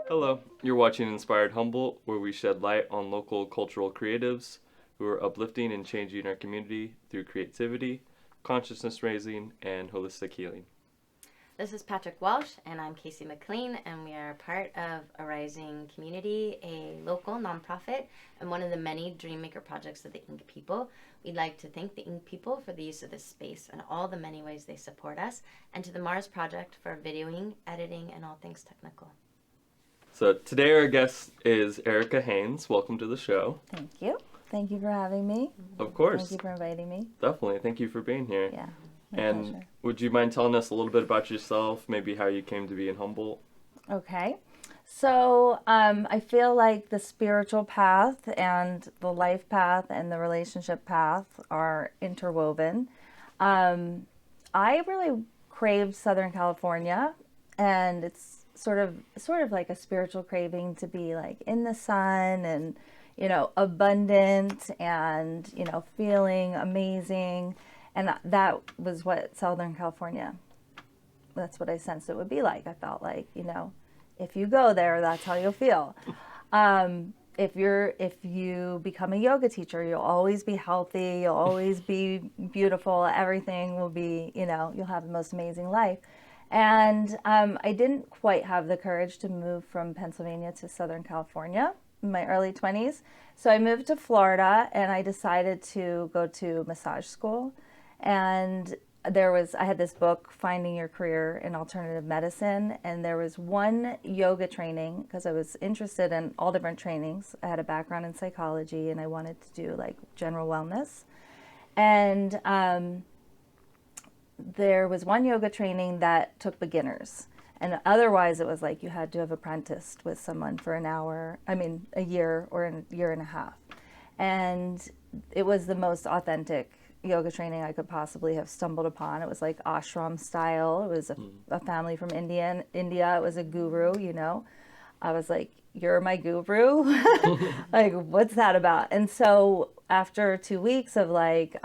Hello, you're watching Inspired Humboldt, where we shed light on local cultural creatives who are uplifting and changing our community through creativity, consciousness raising, and holistic healing. This is Patrick Walsh, and I'm Casey McLean, and we are part of A Rising Community, a local nonprofit, and one of the many Dreammaker projects of the Ink People. We'd like to thank the Ink People for the use of this space and all the many ways they support us, and to the Mars Project for videoing, editing, and all things technical. So today our guest is Erica Haines. Welcome to the show. Thank you. Thank you for having me. Of course. Thank you for inviting me. Definitely. Thank you for being here. Yeah. And pleasure. would you mind telling us a little bit about yourself, maybe how you came to be in Humboldt? Okay. So I feel like the spiritual path and the life path and the relationship path are interwoven. I really crave Southern California, and it's sort of like a spiritual craving to be like in the sun and, abundant and, feeling amazing. And that was what Southern California, that's what I sensed it would be like. I felt like, if you go there, that's how you'll feel. If you become a yoga teacher, you'll always be healthy, you'll always be beautiful, everything will be, you'll have the most amazing life. And I didn't quite have the courage to move from Pennsylvania to Southern California in my early 20s. So I moved to Florida, and I decided to go to massage school. And I had this book, Finding Your Career in Alternative Medicine, and there was one yoga training because I was interested in all different trainings. I had a background in psychology, and I wanted to do like general wellness. And there was one yoga training that took beginners, and otherwise it was like you had to have apprenticed with someone for a year or a year and a half. And it was the most authentic yoga training I could possibly have stumbled upon. It was like ashram style. It was a family from India. It was a guru, I was like, you're my guru? Like, what's that about? And so after 2 weeks of like,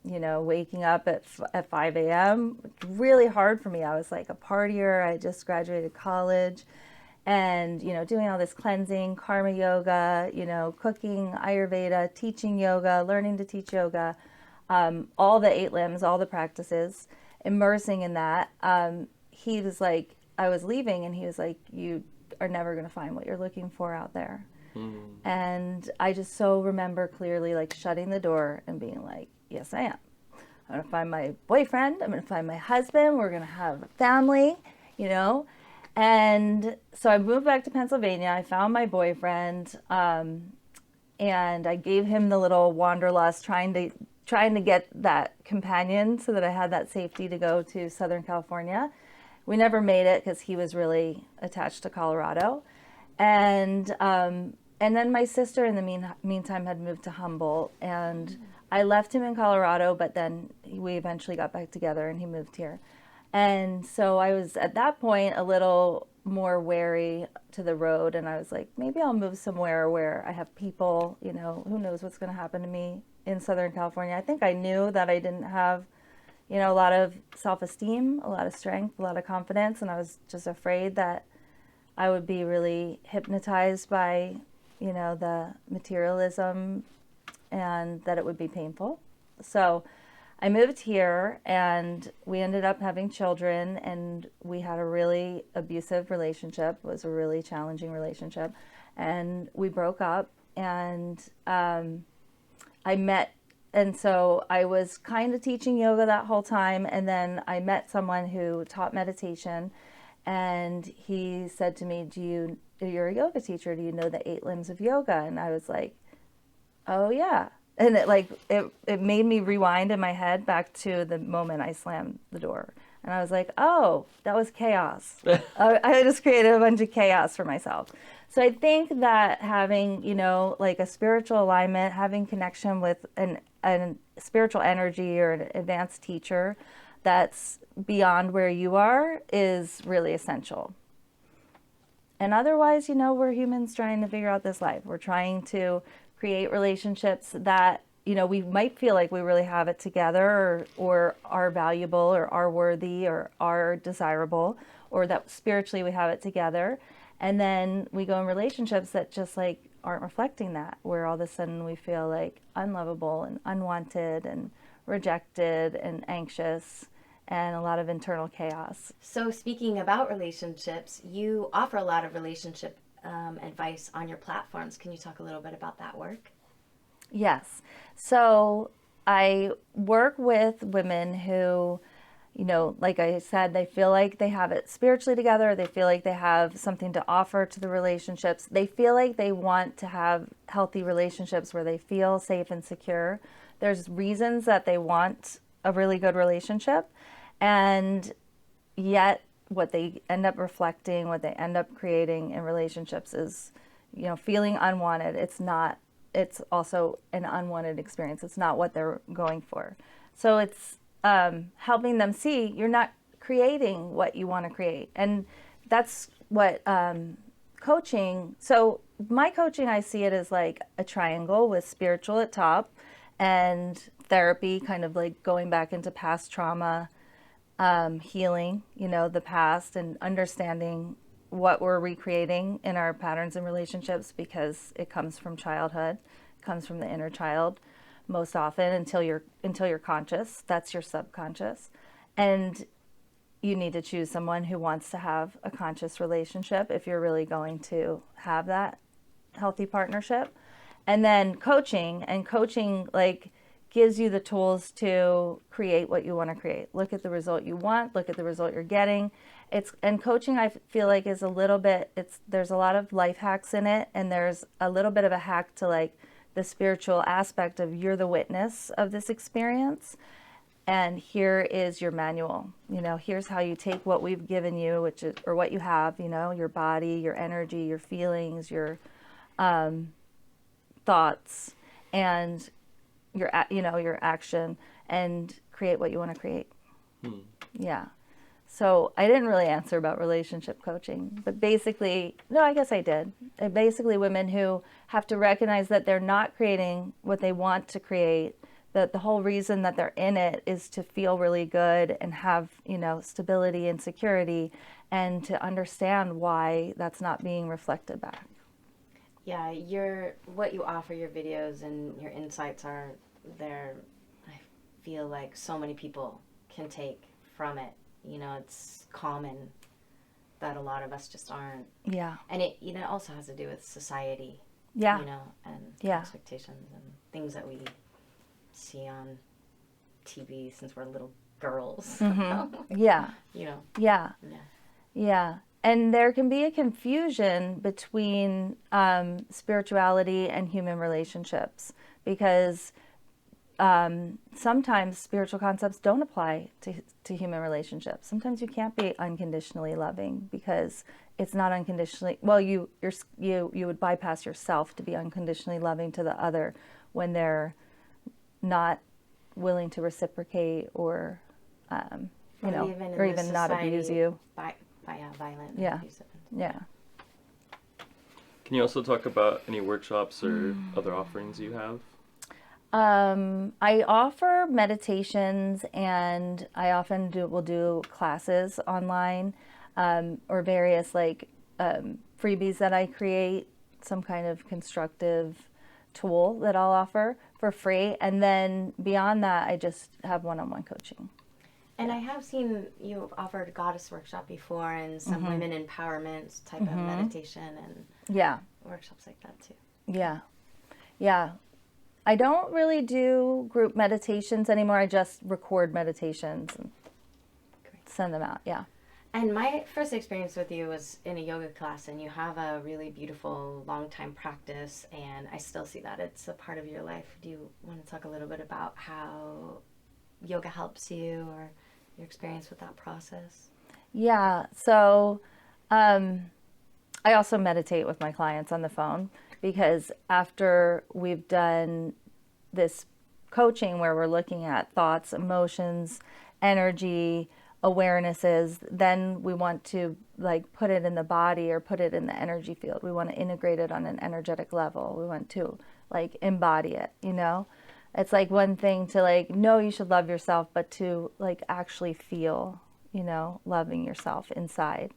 waking up at 5 a.m., really hard for me. I was like a partier. I just graduated college and, doing all this cleansing, karma yoga, cooking, Ayurveda, teaching yoga, learning to teach yoga, all the 8 limbs, all the practices, immersing in that. He was like, I was leaving and he was like, you are never going to find what you're looking for out there. And I just so remember clearly like shutting the door and being like, yes, I am. I'm going to find my boyfriend. I'm going to find my husband. We're going to have a family, And so I moved back to Pennsylvania. I found my boyfriend, and I gave him the little wanderlust, trying to get that companion so that I had that safety to go to Southern California. We never made it because he was really attached to Colorado. And then my sister in the meantime had moved to Humboldt, and I left him in Colorado, but then we eventually got back together and he moved here. And so I was at that point a little more wary to the road, and I was like, maybe I'll move somewhere where I have people, who knows what's going to happen to me in Southern California. I think I knew that I didn't have, a lot of self-esteem, a lot of strength, a lot of confidence, and I was just afraid that I would be really hypnotized by, the materialism and that it would be painful. So I moved here and we ended up having children, and we had a really abusive relationship. It was a really challenging relationship, and we broke up. And so I was kind of teaching yoga that whole time, and then I met someone who taught meditation, and he said to me, you're a yoga teacher, do you know the 8 limbs of yoga? And I was like, oh yeah. And it made me rewind in my head back to the moment I slammed the door. And I was like, oh, that was chaos. I just created a bunch of chaos for myself. So I think that having, like a spiritual alignment, having connection with an spiritual energy or an advanced teacher that's beyond where you are is really essential. And otherwise, we're humans trying to figure out this life. We're trying to create relationships that we might feel like we really have it together, or are valuable, or are worthy, or are desirable, or that spiritually we have it together. And then we go in relationships that just like aren't reflecting that, where all of a sudden we feel like unlovable and unwanted and rejected and anxious and a lot of internal chaos. So speaking about relationships, you offer a lot of relationship advice on your platforms. Can you talk a little bit about that work? Yes. So I work with women who, like I said, they feel like they have it spiritually together. They feel like they have something to offer to the relationships. They feel like they want to have healthy relationships where they feel safe and secure. There's reasons that they want a really good relationship, and yet what they end up reflecting, what they end up creating in relationships is, feeling unwanted. It's also an unwanted experience. It's not what they're going for. So it's helping them see you're not creating what you want to create. And that's what coaching, so my coaching, I see it as like a triangle with spiritual at top and therapy, kind of like going back into past trauma, healing, the past, and understanding what we're recreating in our patterns and relationships, because it comes from childhood, it comes from the inner child most often, until you're conscious. That's your subconscious. And you need to choose someone who wants to have a conscious relationship if you're really going to have that healthy partnership. And then coaching like gives you the tools to create what you want to create. Look at the result you want, look at the result you're getting. And coaching, I feel like, is a little bit, there's a lot of life hacks in it, and there's a little bit of a hack to like the spiritual aspect of you're the witness of this experience, and here is your manual. Here's how you take what we've given you, which is, or what you have, your body, your energy, your feelings, your thoughts, and your action, and create what you want to create. Yeah. So I didn't really answer about relationship coaching, but basically, no, I guess I did. Basically, women who have to recognize that they're not creating what they want to create, that the whole reason that they're in it is to feel really good and have, stability and security, and to understand why that's not being reflected back. Yeah, what you offer, your videos and your insights are there. I feel like so many people can take from it. It's common that a lot of us just aren't. Yeah. And it, also has to do with society. Yeah. And Yeah. expectations and things that we see on TV since we're little girls. Mm-hmm. Yeah. Yeah. Yeah. Yeah. And there can be a confusion between spirituality and human relationships, because sometimes spiritual concepts don't apply to human relationships. Sometimes you can't be unconditionally loving because it's not unconditionally, well, you would bypass yourself to be unconditionally loving to the other when they're not willing to reciprocate, or even not abuse you. Violent. Yeah. Abusive. Yeah. Can you also talk about any workshops or other offerings you have? I offer meditations, and I often will do classes online, or various freebies that I create, some kind of constructive tool that I'll offer for free. And then beyond that, I just have one-on-one coaching. And I have seen you offered a goddess workshop before, and some women empowerment type of meditation and workshops like that too. Yeah. Yeah. I don't really do group meditations anymore. I just record meditations and send them out. Yeah. And my first experience with you was in a yoga class, and you have a really beautiful long time practice, and I still see that it's a part of your life. Do you want to talk a little bit about how yoga helps you, or your experience with that process? Yeah. So I also meditate with my clients on the phone, because after we've done this coaching where we're looking at thoughts, emotions, energy, awarenesses, then we want to put it in the body or put it in the energy field. We want to integrate it on an energetic level. We want to embody it, It's like one thing to like know you should love yourself, but to like actually feel, loving yourself inside.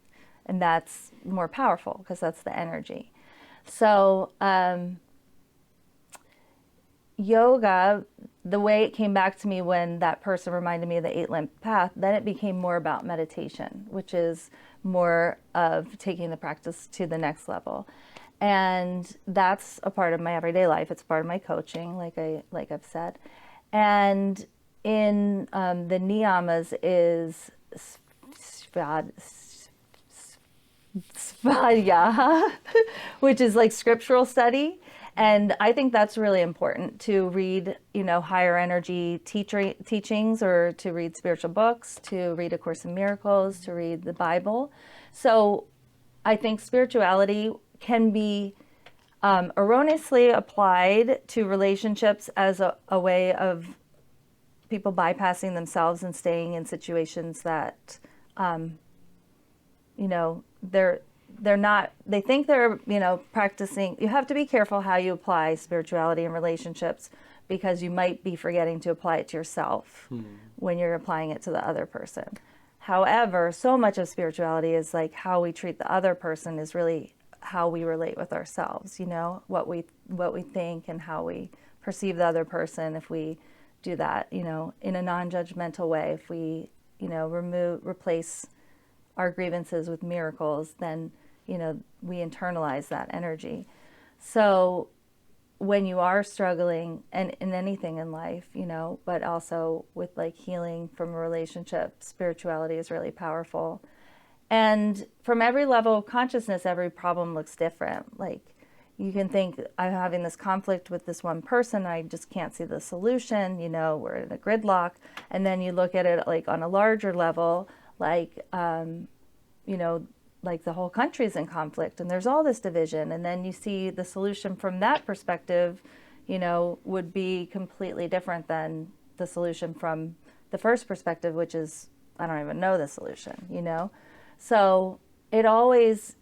And that's more powerful because that's the energy. So, yoga, the way it came back to me when that person reminded me of the 8-limb path, then it became more about meditation, which is more of taking the practice to the next level. And that's a part of my everyday life. It's part of my coaching, like I've said. And in the niyamas is svadhyaya, which is like scriptural study. And I think that's really important to read, higher energy teachings, or to read spiritual books, to read A Course in Miracles, to read the Bible. So I think spirituality can be erroneously applied to relationships as a way of people bypassing themselves and staying in situations that, they're not, they think they're, practicing. You have to be careful how you apply spirituality in relationships, because you might be forgetting to apply it to yourself when you're applying it to the other person. However, so much of spirituality is like how we treat the other person is really how we relate with ourselves, what we think and how we perceive the other person. If we do that, in a non-judgmental way, if we, replace our grievances with miracles, then, we internalize that energy. So when you are struggling, and in anything in life, but also with like healing from a relationship, spirituality is really powerful. And from every level of consciousness, every problem looks different. Like, you can think, I'm having this conflict with this one person, I just can't see the solution, we're in a gridlock. And then you look at it like on a larger level, like, like the whole country's in conflict and there's all this division. And then you see the solution from that perspective, would be completely different than the solution from the first perspective, which is, I don't even know the solution, So it always,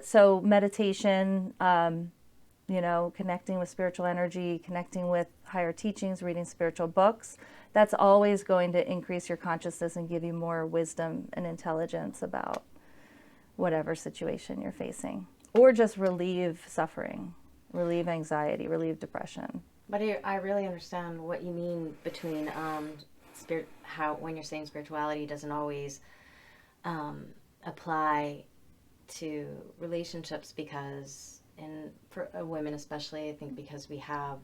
so meditation, connecting with spiritual energy, connecting with higher teachings, reading spiritual books, that's always going to increase your consciousness and give you more wisdom and intelligence about whatever situation you're facing, or just relieve suffering, relieve anxiety, relieve depression. But I really understand what you mean between how when you're saying spirituality doesn't always apply to relationships, because for women especially, I think because we have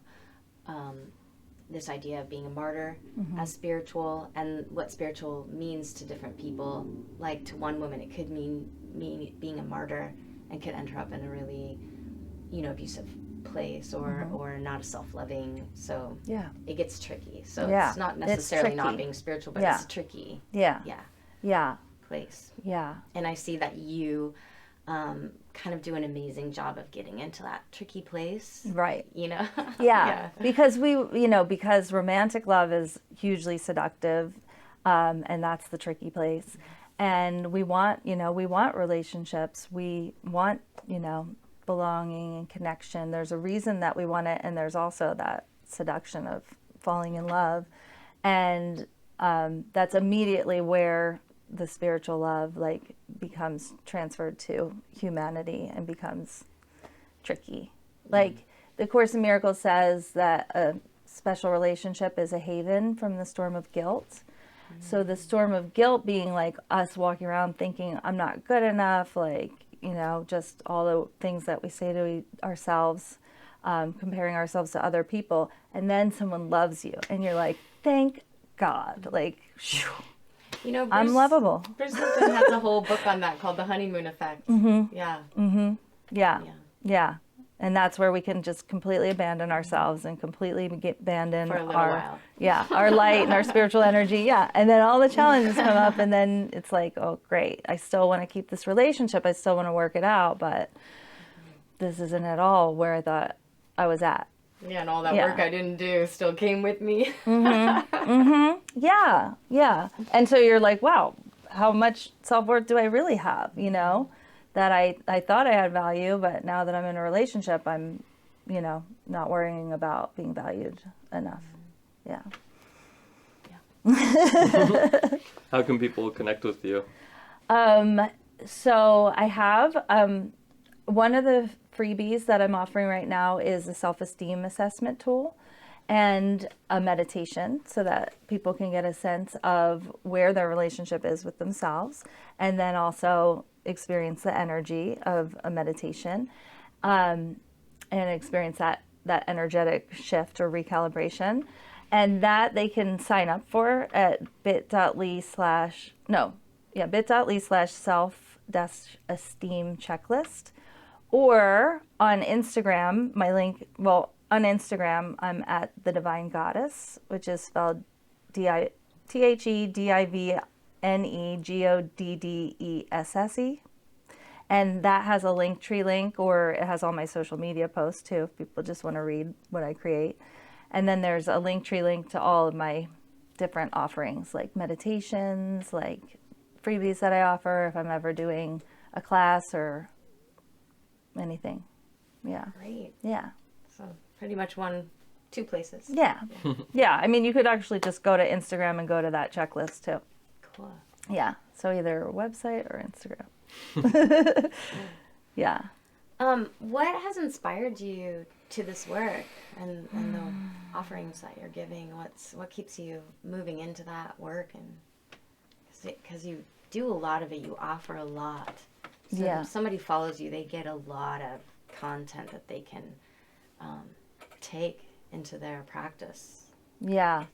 this idea of being a martyr as spiritual, and what spiritual means to different people. Like, to one woman it could mean being a martyr and could end her up in a really abusive place, or not a self-loving, so it gets tricky. So it's not necessarily not being spiritual, but it's tricky place. And I see that you kind of do an amazing job of getting into that tricky place, right? Because because romantic love is hugely seductive, and that's the tricky place. And we want relationships, we want belonging and connection. There's a reason that we want it, and there's also that seduction of falling in love, and that's immediately where the spiritual love like becomes transferred to humanity and becomes tricky. Like, the Course in Miracles says that a special relationship is a haven from the storm of guilt. So the storm of guilt being like us walking around thinking I'm not good enough, like, just all the things that we say to ourselves, comparing ourselves to other people, and then someone loves you and you're like, thank God, like, whew, I'm lovable. Bruce Lipton has a whole book on that called The Honeymoon Effect. Yeah. And that's where we can just completely abandon ourselves and completely abandon our light and our spiritual energy. Yeah. And then all the challenges come up, and then it's like, oh, great. I still want to keep this relationship. I still want to work it out, but this isn't at all where I thought I was at. Yeah, and all that work I didn't do still came with me. Yeah. And so you're like, wow, how much self-worth do I really have? That I thought I had value, but now that I'm in a relationship, I'm, not worrying about being valued enough. Yeah. How can people connect with you? So I have one of the freebies that I'm offering right now is a self-esteem assessment tool and a meditation so that people can get a sense of where their relationship is with themselves, and then also experience the energy of a meditation, and experience that energetic shift or recalibration. And that they can sign up for at bit.ly/self-esteem checklist, or on Instagram, on Instagram, I'm at the Divine Goddess, which is spelled TheDivineGoddesse. And that has a Linktree link, or it has all my social media posts too, if people just want to read what I create. And then there's a Linktree link to all of my different offerings, like meditations, like freebies that I offer if I'm ever doing a class or anything. Yeah. Great. Yeah. So pretty much two places. Yeah. Yeah. I mean, you could actually just go to Instagram and go to that checklist too. Cool. Yeah. So either website or Instagram. Yeah. What has inspired you to this work and the offerings that you're giving? What keeps you moving into that work? And because you do a lot of it, you offer a lot. So Yeah. if somebody follows you, they get a lot of content that they can take into their practice. Yeah.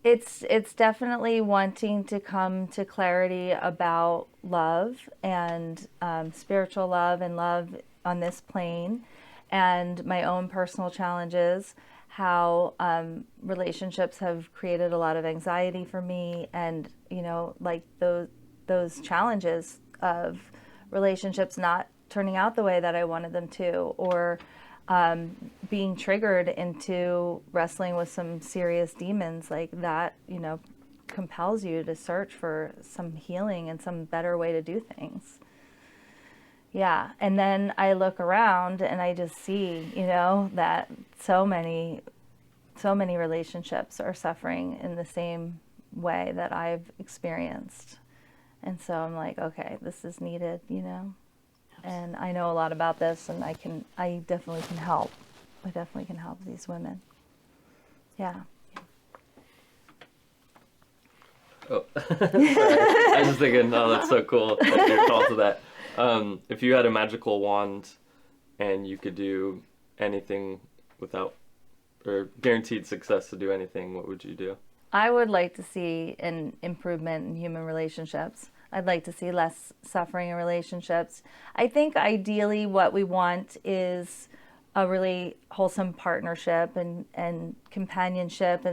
It's definitely wanting to come to clarity about love and spiritual love and love on this plane, and my own personal challenges, how relationships have created a lot of anxiety for me, and like those challenges of relationships not turning out the way that I wanted them to, or being triggered into wrestling with some serious demons like that, compels you to search for some healing and some better way to do things. Yeah. And then I look around and I just see, that so many relationships are suffering in the same way that I've experienced. And so I'm like, okay, this is needed, And I know a lot about this, and I definitely can help. I definitely can help these women. Yeah. Oh, sorry. I was just thinking, oh, that's so cool. Your call to that. If you had a magical wand and you could do anything without, or guaranteed success to do anything, what would you do? I would like to see an improvement in human relationships. I'd like to see less suffering in relationships. I think ideally what we want is a really wholesome partnership and companionship,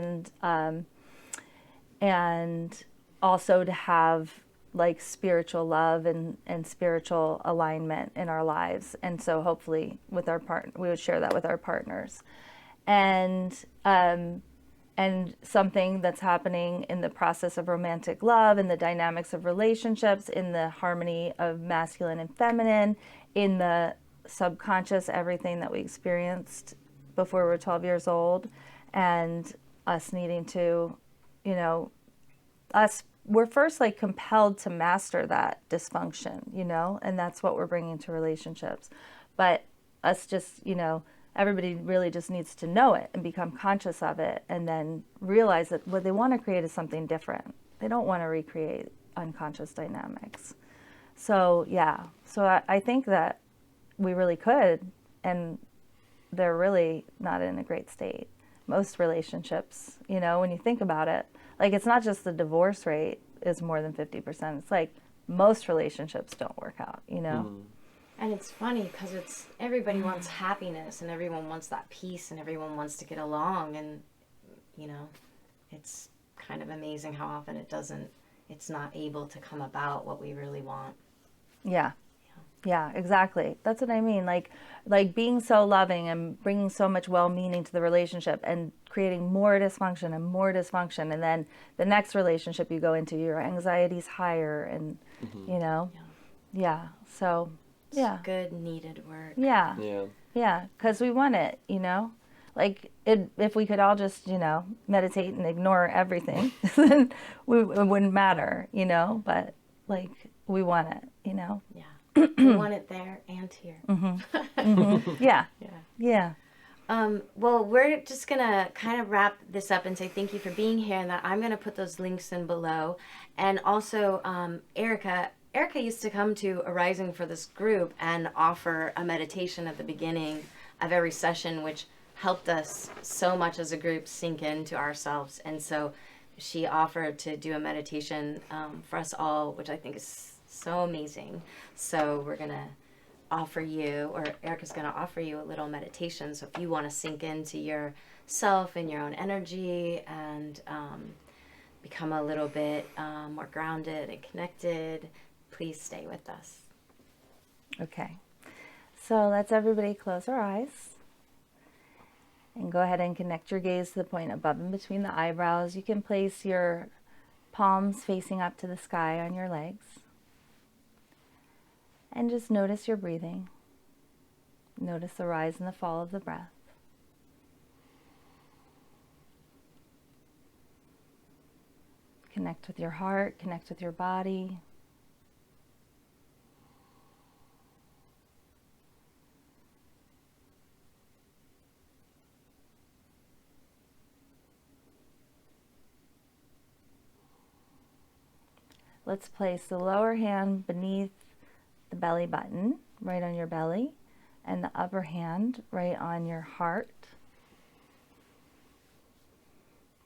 and also to have like spiritual love and spiritual alignment in our lives. And so hopefully with our we would share that with our partners. And something that's happening in the process of romantic love, in the dynamics of relationships, in the harmony of masculine and feminine, in the subconscious, everything that we experienced before we were 12 years old, and us needing to, we're first like compelled to master that dysfunction, and that's what we're bringing to relationships. But us just, everybody really just needs to know it and become conscious of it, and then realize that what they want to create is something different. They don't want to recreate unconscious dynamics. So, yeah. So I think that we really could, and they're really not in a great state. Most relationships, when you think about it, like it's not just the divorce rate is more than 50%. It's like most relationships don't work out, Mm. And it's funny because everybody wants happiness, and everyone wants that peace, and everyone wants to get along, and it's kind of amazing how often it's not able to come about what we really want. Yeah. Yeah, exactly. That's what I mean. Like being so loving and bringing so much well-meaning to the relationship, and creating more dysfunction. And then the next relationship you go into, your anxiety's higher, and, Mm-hmm. yeah. So, It's yeah. good, needed work. Yeah. Yeah. Yeah, because we want it, Like, if we could all just, meditate and ignore everything, then it wouldn't matter, But, like, we want it, Yeah. We want it there and here. Yeah. Yeah. Yeah. Well, we're just going to kind of wrap this up and say thank you for being here, and that I'm going to put those links in below. And also, Erica used to come to Arising for this group and offer a meditation at the beginning of every session, which helped us so much as a group sink into ourselves. And so she offered to do a meditation for us all, which I think is so amazing. So we're going to offer you, or Erica's going to offer you a little meditation. So if you want to sink into yourself and your own energy and become a little bit more grounded and connected, please stay with us. Okay. So let's everybody close our eyes. And go ahead and connect your gaze to the point above and between the eyebrows. You can place your palms facing up to the sky on your legs. And just notice your breathing. Notice the rise and the fall of the breath. Connect with your heart, connect with your body. Let's place the lower hand beneath the belly button, right on your belly, and the upper hand right on your heart.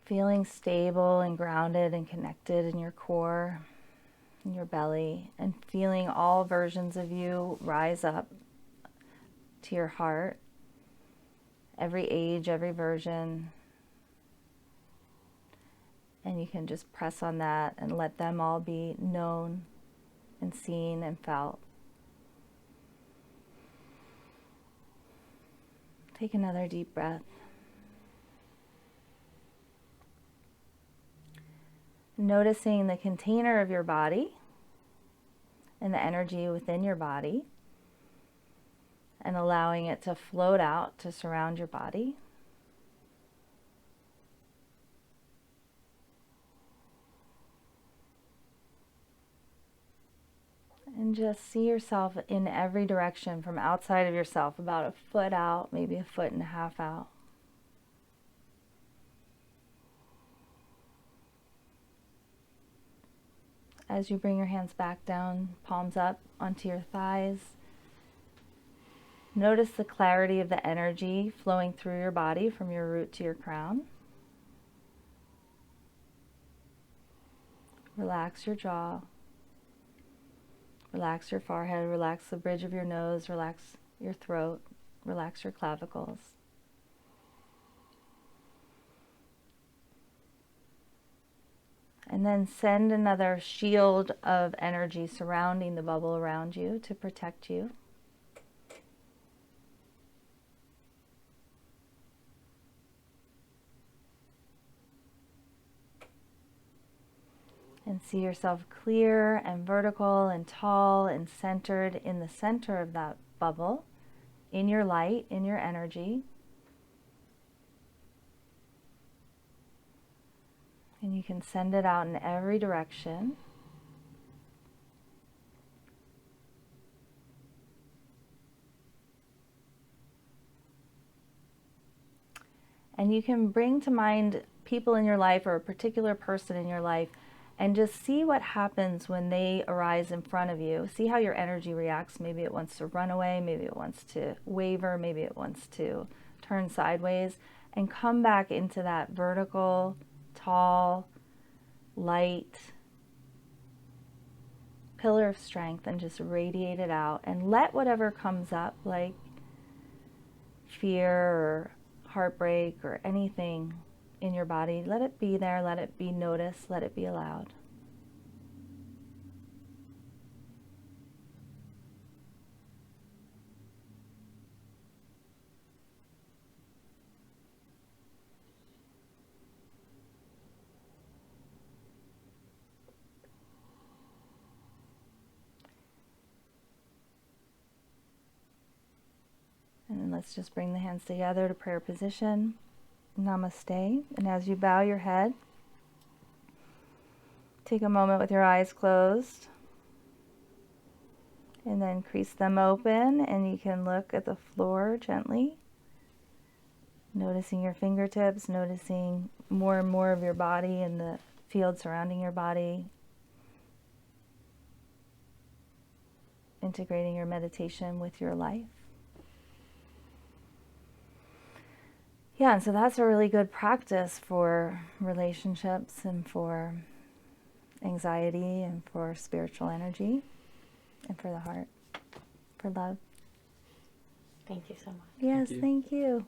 Feeling stable and grounded and connected in your core, in your belly, and feeling all versions of you rise up to your heart. Every age, every version. And you can just press on that and let them all be known and seen and felt. Take another deep breath. Noticing the container of your body and the energy within your body, and allowing it to float out to surround your body. And just see yourself in every direction from outside of yourself, about a foot out, maybe a foot and a half out. As you bring your hands back down, palms up onto your thighs, notice the clarity of the energy flowing through your body from your root to your crown. Relax your jaw. Relax your forehead, relax the bridge of your nose, relax your throat, relax your clavicles. And then send another shield of energy surrounding the bubble around you to protect you. And see yourself clear and vertical and tall and centered in the center of that bubble, in your light, in your energy. And you can send it out in every direction. And you can bring to mind people in your life or a particular person in your life, and just see what happens when they arise in front of you. See how your energy reacts. Maybe it wants to run away, maybe it wants to waver, maybe it wants to turn sideways, and come back into that vertical, tall, light pillar of strength, and just radiate it out. And let whatever comes up, like fear or heartbreak or anything in your body, let it be there, let it be noticed, let it be allowed. And then let's let's just bring the hands together to prayer position. Namaste. And as you bow your head, take a moment with your eyes closed. And then crease them open, and you can look at the floor gently. Noticing your fingertips, noticing more and more of your body and the field surrounding your body. Integrating your meditation with your life. Yeah, and so that's a really good practice for relationships and for anxiety and for spiritual energy and for the heart, for love. Thank you so much. Yes, you. thank you.